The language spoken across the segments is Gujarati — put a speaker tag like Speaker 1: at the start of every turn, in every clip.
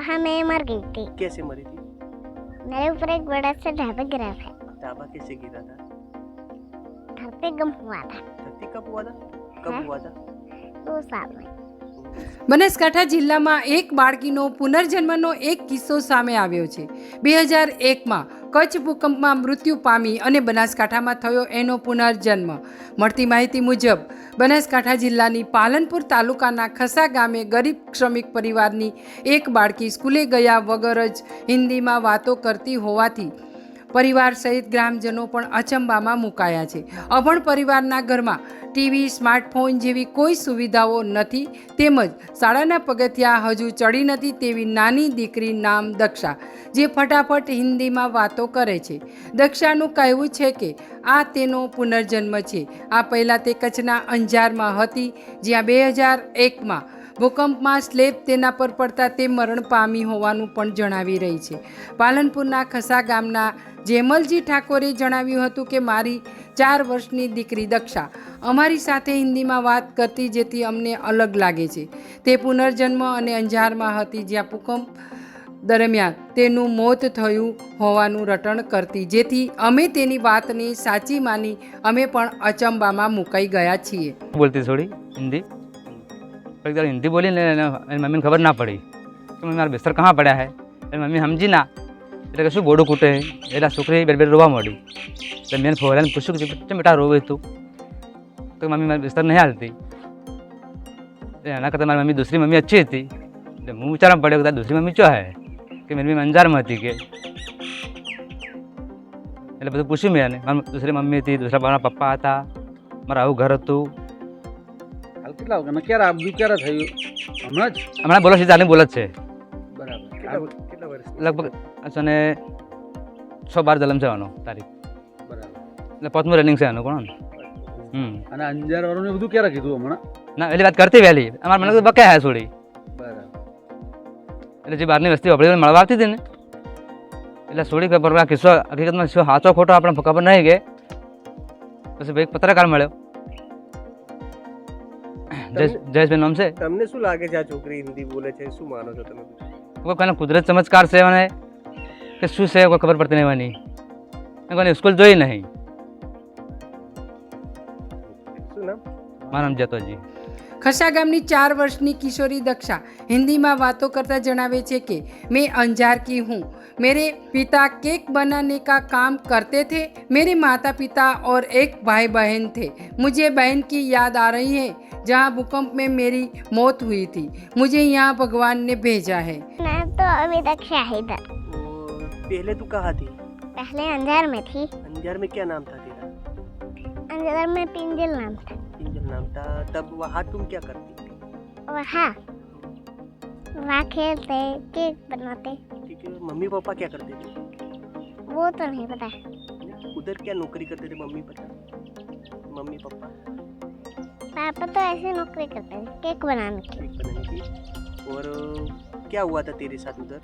Speaker 1: वहाँ मैं मर गई थी।
Speaker 2: कैसे मरी थी?
Speaker 1: मेरे ऊपर एक बड़ा सा ढाबा गिरा था।
Speaker 2: ढाबा कैसे गिरा था?
Speaker 1: धरती गम हुआ था।
Speaker 2: धरती कब हुआ था? कब
Speaker 1: हाँ?
Speaker 2: हुआ था?
Speaker 1: 2 साल में।
Speaker 3: બનાસકાંઠા જિલ્લામાં એક બાળકીનો પુનર્જન્મનો એક કિસ્સો સામે આવ્યો છે. 2001માં કચ્છ ભૂકંપમાં મૃત્યુ પામી અને બનાસકાંઠામાં થયો એનો પુનર્જન્મ. મળતી માહિતી મુજબ બનાસકાંઠા જિલ્લાની પાલનપુર તાલુકાના ખસા ગામે ગરીબ શ્રમિક પરિવારની એક બાળકી સ્કૂલે ગયા વગર જ હિન્દીમાં વાતો કરતી હોવાથી પરિવાર સહિત ગ્રામજનો પણ અચંબામાં મુકાયા છે. અભણ પરિવારના ઘરમાં ટીવી, સ્માર્ટફોન જેવી કોઈ સુવિધાઓ નથી તેમજ શાળાના પગથિયા હજુ ચડી નથી તેવી નાની દીકરી નામ દક્ષા, જે ફટાફટ હિન્દીમાં વાતો કરે છે. દક્ષાનું કહેવું છે કે આ તેનો પુનર્જન્મ છે. આ પહેલાં તે કચ્છના અંજારમાં હતી, જ્યાં 2001માં ભૂકંપમાં સ્લેબ તેના પર પડતા તે મરણ પામી હોવાનું પણ જણાવી રહી છે. પાલનપુરના ખસા ગામના જેમલજી ઠાકોરે જણાવ્યું હતું કે મારી 4 વર્ષની દીકરી દક્ષા અમારી સાથે હિન્દીમાં વાત કરતી, જેથી અમને અલગ લાગે છે. તે પુનર્જન્મ અને અંજારમાં હતી, જ્યાં ભૂકંપ દરમિયાન તેનું મોત થયું હોવાનું રટણ કરતી, જેથી અમે તેની વાતને સાચી માની અમે પણ અચંબામાં મુકાઈ ગયા છીએ.
Speaker 4: बोलती थोड़ी हिंदी, एक बार हिंदी बोली ने मेरी मम्मी ने खबर ना पड़ी कि मम्मी मारा बिस्तर कहाँ पड़ा है. मेरी मम्मी समझी ना એટલે કે શું બોડું કૂટે એટલે છોકરી બે રોવા માંડી. એટલે મેં ફોરાને પૂછ્યું કે કેમ બેટા રોવે તું? તો મમ્મી મારી બિસ્તર નહીં હાલતી. એના કરતાં મારી મમ્મી दूसरी मम्मी अच्छी હતી. એટલે હું વિચારવા પડ્યો કે दूसरी मम्मी ચો હે કે મારી મમ્મી અંજારમાં હતી કે. એટલે બધું પૂછ્યું મેં એને. મારી दूसरी मम्मी હતી, दूसरा મારા પપ્પા હતા, મારા આવું ઘર હતું.
Speaker 5: હાલ કેટલા વાગ્યાના ક્યારે આ બધું ક્યારે થયું? હમણાં જ?
Speaker 4: હમણાં બોલો છે ચારની બોલ જ છે.
Speaker 5: બરાબર.
Speaker 2: કેટલા વર્ષ?
Speaker 4: લગભગ અને 6-12 જલમ છે આનો તારીખ.
Speaker 5: બરાબર.
Speaker 4: એટલે 5મું રનિંગ છે આનું કોણ.
Speaker 5: અને અંજાર વાળું બધું ક્યારે કીધું હમણાં?
Speaker 4: ના એલી વાત કરતી વહેલી અમારે મને તો બકાય હે છોડી.
Speaker 5: બરાબર.
Speaker 4: એટલે જે બહારની વસ્તી આપણે મળવા આવતી હતી ને એટલે છોડી ખબર આ કિસ્સો હકીકતમાં શું સાચો ખોટો આપણે ખબર નહીં કે પછી ભાઈ પત્રકાર મળ્યો, જયેશભાઈ નામ છે.
Speaker 2: તમને શું લાગે છે આ છોકરી હિન્દી બોલે છે? શું માનો છો તમે?
Speaker 4: કોઈ કોઈને કુદરત ચમત્કાર છે મને કે શું છે કોઈ ખબર પડતી નહીં એની. કોઈને સ્કૂલ જોઈ નહીં.
Speaker 2: શું નામ?
Speaker 4: મારું નામ જતોજી.
Speaker 3: ખસા ગામની 4 વર્ષની કિશોરી दक्षा हिंदी में बातों करता जनावे छे कि मैं अंजार की हूँ. मेरे पिता केक बनाने का काम करते थे. मेरे माता पिता और एक भाई बहन थे. मुझे बहन की याद आ रही है जहाँ भूकंप में मेरी मौत हुई थी. मुझे यहाँ भगवान ने भेजा है.
Speaker 1: मैं तो अभी दक्षा है इधर।
Speaker 2: पहले तू कहाँ थी?
Speaker 1: पहले अंजार में थी।
Speaker 2: अंजार में क्या नाम था तेरा?
Speaker 1: अंजार में पिंजल नाम था।
Speaker 2: पिंजल नाम था। तब वहाँ तुम क्या करती थी?
Speaker 1: वहाँ खेलते, केक बनाते।
Speaker 2: ठीक है. मम्मी पापा क्या करते थे?
Speaker 1: वो तो नहीं पता।
Speaker 2: उधर क्या नौकरी करते थे मम्मी पापा? मम्मी पापा
Speaker 1: पापा तो ऐसे नौकरी करते थे, केक बनाने की।
Speaker 2: केक बनाने की. और क्या हुआ था तेरे साथ उधर?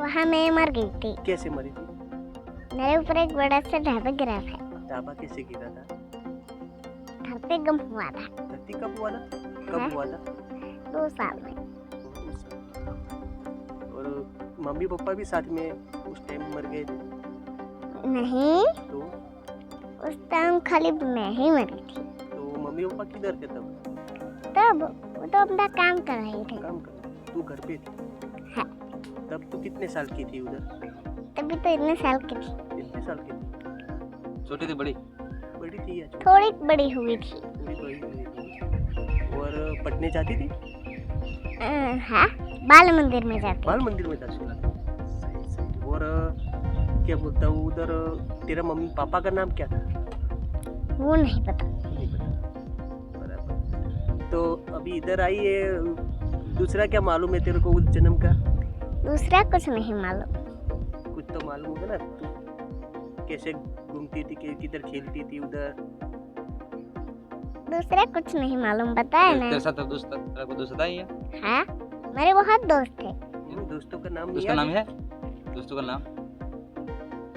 Speaker 1: वहाँ मैं मर गई थी।
Speaker 2: कैसे मरी थी?
Speaker 1: मेरे ऊपर एक बड़ा सा ढाबा गिरा था।
Speaker 2: ढाबा कैसे गिरा था?
Speaker 1: धरती गम हुआ था।
Speaker 2: धरती कब हुआ था? कब
Speaker 1: हाँ?
Speaker 2: हुआ था?
Speaker 1: 2 साल में।
Speaker 2: और मम्मी पापा भी साथ में उस टाइम मर गए थे?
Speaker 1: नहीं,
Speaker 2: तो
Speaker 1: उस टाइम खाली मैं ही मरी थी।
Speaker 2: मम्मी पापा किधर थे तब?
Speaker 1: तब वो तो अपना काम कर रहे थे।
Speaker 2: काम कर. तू घर पे थी?
Speaker 1: हाँ।
Speaker 2: तब तू कितने साल की थी उधर?
Speaker 1: तभी तो इतने साल की थी।
Speaker 2: कितने साल की थी?
Speaker 4: छोटी थी बड़ी?
Speaker 2: बड़ी थी या छोटी?
Speaker 1: थोड़ी बड़ी हुई थी।
Speaker 2: थोड़ी बड़ी हुई थी. और पढ़ने जाती थी?
Speaker 1: हाँ, बाल मंदिर में जाती।
Speaker 2: बाल मंदिर में जाती. सही सही. और क्या बोलता हूँ उधर तेरा मम्मी पापा का नाम क्या था?
Speaker 1: वो नहीं पता।
Speaker 2: नहीं पता. बराबर. तो अभी इधर आई है. दूसरा क्या मालूम है तेरे को उस जन्म का?
Speaker 1: दूसरा कुछ नहीं मालूम।
Speaker 2: कुछ तो मालूम होगा ना. तू कैसे घूमती थी, किधर खेलती थी उधर?
Speaker 1: दूसरा कुछ नहीं मालूम, बताया ना।
Speaker 4: तेरे साथ दोस्त था ही है?
Speaker 1: हाँ, मेरे बहुत दोस्त थे।
Speaker 2: दोस्तों का नाम
Speaker 4: दोस्त का नाम है? दोस्तों का नाम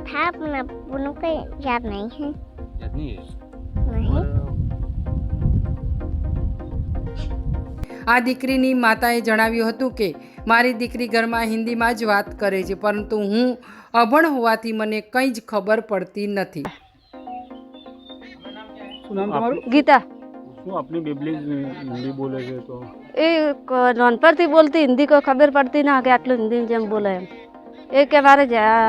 Speaker 1: था अपना, उन्हों को याद नहीं है।
Speaker 4: याद नहीं है?
Speaker 1: नहीं।
Speaker 3: આ દીકરીની માતાએ જણાવ્યું હતું કે મારી દીકરી ઘરમાં હિન્દીમાં જ વાત કરે છે, પરંતુ હું અભણ હોવાથી મને કંઈ જ ખબર પડતી નથી.
Speaker 5: શું નામ તમારું?
Speaker 6: ગીતા
Speaker 5: શું આપની બેબલી હિન્દી બોલે છે તો
Speaker 6: એ નાનપણથી બોલતી હિન્દી કોઈ ખબર પડતી ના કે આટલું હિન્દી જેમ બોલે એમ. એ કે મારે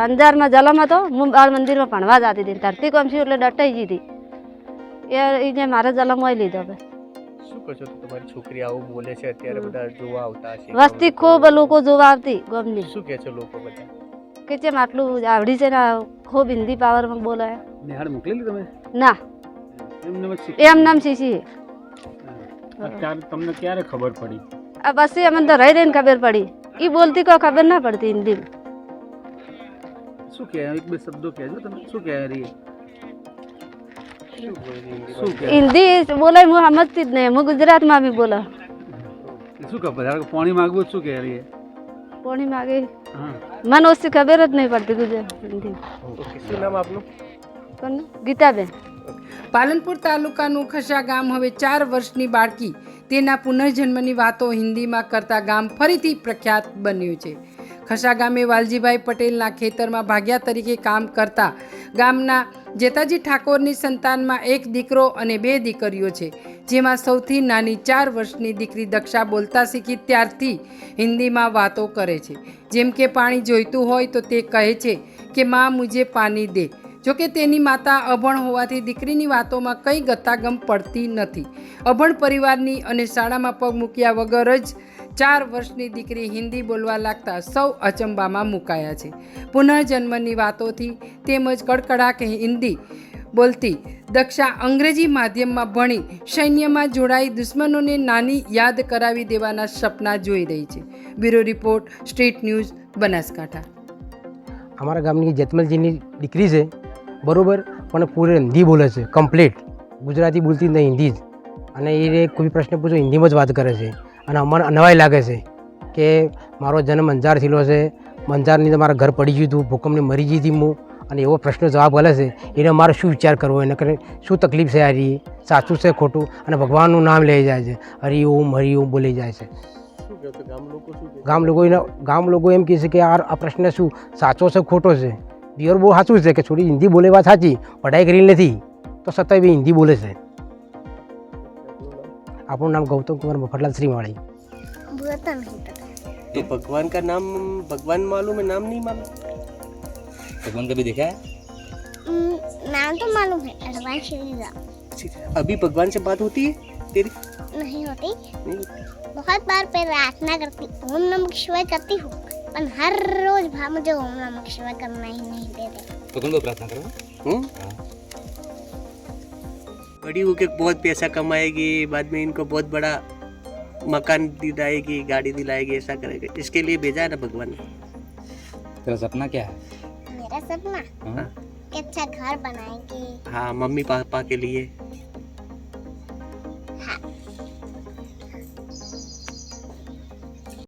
Speaker 6: અંજારમાં જલમ હતો, હું બાળ મંદિરમાં ભણવા જતી હતી, ધરતી કોમ છું એટલે ડટાઈ ગઈ હતી. એ જે મારે જલમ હોય લીધો. હવે
Speaker 2: શું કહો છો તમારી છોકરી આવું બોલે છે અત્યારે બધા જોવા આવતા હશે
Speaker 6: વસ્તી ખૂબ લોકો જોવા આવતી ગમની
Speaker 2: શું કહે છે લોકો બધા
Speaker 6: કે જેમ આટલું આવડી છે ને ખૂબ હિન્દી પાવરમાં બોલે.
Speaker 5: નિહાળ મોકલેલી તમે?
Speaker 6: ના,
Speaker 5: એમને જ શીખી?
Speaker 6: એમ નામ શીશી.
Speaker 5: અત્યારે તમને ક્યારે ખબર પડી?
Speaker 6: આ બસ અમને તો રહી રહીને ખબર પડી. એ બોલતી કોઈ ખબર ના પડતી હિન્દીમાં.
Speaker 5: શું કહે? એક બે શબ્દો કહેજો તમે. શું કહે રહી?
Speaker 2: શું બોલે છે હિન્દીમાં?
Speaker 5: શું કહે?
Speaker 6: હિન્દી બોલે હું સમજતી જ નહીં. હું ગુજરાતમાં બી બોલા.
Speaker 5: શું ખબર? પાણી માંગવું જ શું કહે રહી?
Speaker 6: કોણી માગે
Speaker 5: હા,
Speaker 6: મને ઓછી ખબર જ નહીં પડતી ગુજરાત હિન્દી.
Speaker 2: ઓકે શું નામ આપનું
Speaker 6: કોણ? ગીતાબેન.
Speaker 3: પાલનપુર તાલુકાનું ખસા ગામ હવે 4 વર્ષની બાળકી તેના પુનર્જન્મની વાતો હિન્દીમાં કરતા ગામ ફરીથી પ્રખ્યાત બન્યું છે. ખસા ગામે વાલજીભાઈ પટેલના ખેતરમાં ભાગ્યા તરીકે કામ કરતા ગામના જેતાજી ઠાકોરની સંતાનમાં એક દીકરો અને 2 દીકરીઓ છે, જેમાં સૌથી નાની 4 વર્ષની દીકરી દક્ષા બોલતા શીખી ત્યારથી હિન્દીમાં વાતો કરે છે. જેમ કે પાણી જોઈતું હોય તો તે કહે છે કે માં મુझे પાણી દે. જોકે તેની માતા અભણ હોવાથી દીકરીની વાતોમાં કંઈ ગતાગમ પડતી નથી. અભણ પરિવારની અને શાળામાં પગ મૂક્યા વગર જ 4 વર્ષની દીકરી હિન્દી બોલવા લાગતા સૌ અચંબામાં મુકાયા છે. પુનર્જન્મની વાતોથી તેમજ કડકડાટ હિન્દી બોલતી દક્ષા અંગ્રેજી માધ્યમમાં ભણી સૈન્યમાં જોડાઈ દુશ્મનોને નાની યાદ કરાવી દેવાના સપના જોઈ રહી છે. Bureau report, street news, Banaskantha.
Speaker 7: અમારા ગામની જેતમલજીની દીકરી છે બરાબર, પણ પૂરે હિન્દી બોલે છે કમ્પ્લીટ. ગુજરાતી બોલતી નહીં, હિન્દી જ. અને એ કોઈ પ્રશ્ન પૂછો હિન્દીમાં જ વાત કરે છે. અને અમને નવાઈ લાગે છે કે મારો જન્મ અંજાર થયેલો છે, અંજારની તો મારા ઘર પડી ગયું હતું, ભૂકંપને મરી ગઈ હતી હું, અને એવો પ્રશ્ન જવાબ મળે છે એને મારે શું વિચાર કરવો, એને કરે શું તકલીફ છે, આ સાચું છે ખોટું, અને ભગવાનનું નામ લઈ જાય છે, હરિઓમ બોલી જાય છે.
Speaker 2: શું કહે છે ગામ લોકો? શું કહે
Speaker 7: ગામ લોકો એમ કહે છે કે આ પ્રશ્ન શું સાચો છે ખોટો છે. પ્યોર બહુ સાચું છે કે છોડી હિન્દી બોલે વાત સાચી, પઢાઈ કરેલી નથી તો છતાંય બી હિન્દી બોલે છે. આપણું નામ ગૌતમ કુમાર મફતલાલ શ્રીમાળી.
Speaker 1: बुआ नहीं पता.
Speaker 2: तो भगवान का नाम भगवान मालूम है, नाम नहीं मालूम?
Speaker 4: भगवान कभी देखा है?
Speaker 1: नाम तो मालूम है, अरवान श्रीराम.
Speaker 2: अभी भगवान से बात होती है तेरी?
Speaker 1: नहीं होती.
Speaker 2: नहीं होती.
Speaker 1: बहुत बार प्रार्थना करती, ओम नमः शिवाय करती हूँ, पर हर रोज मुझे ओम नमः शिवाय करना ही नहीं देते.
Speaker 4: तो तुम लोग प्रार्थना करो.
Speaker 2: बड़ी होके बहुत पैसा कमाएगी, बाद में इनको बहुत बड़ा मकान दिलाएगी, गाड़ी दिलाएगी, ऐसा करेगा. इसके लिए भेजा है ना भगवान ने.
Speaker 4: तेरा सपना क्या है?
Speaker 1: मेरा सपना
Speaker 4: हाँ?
Speaker 1: कि अच्छा घर बनाएंगे.
Speaker 2: हाँ, मम्मी पापा के लिए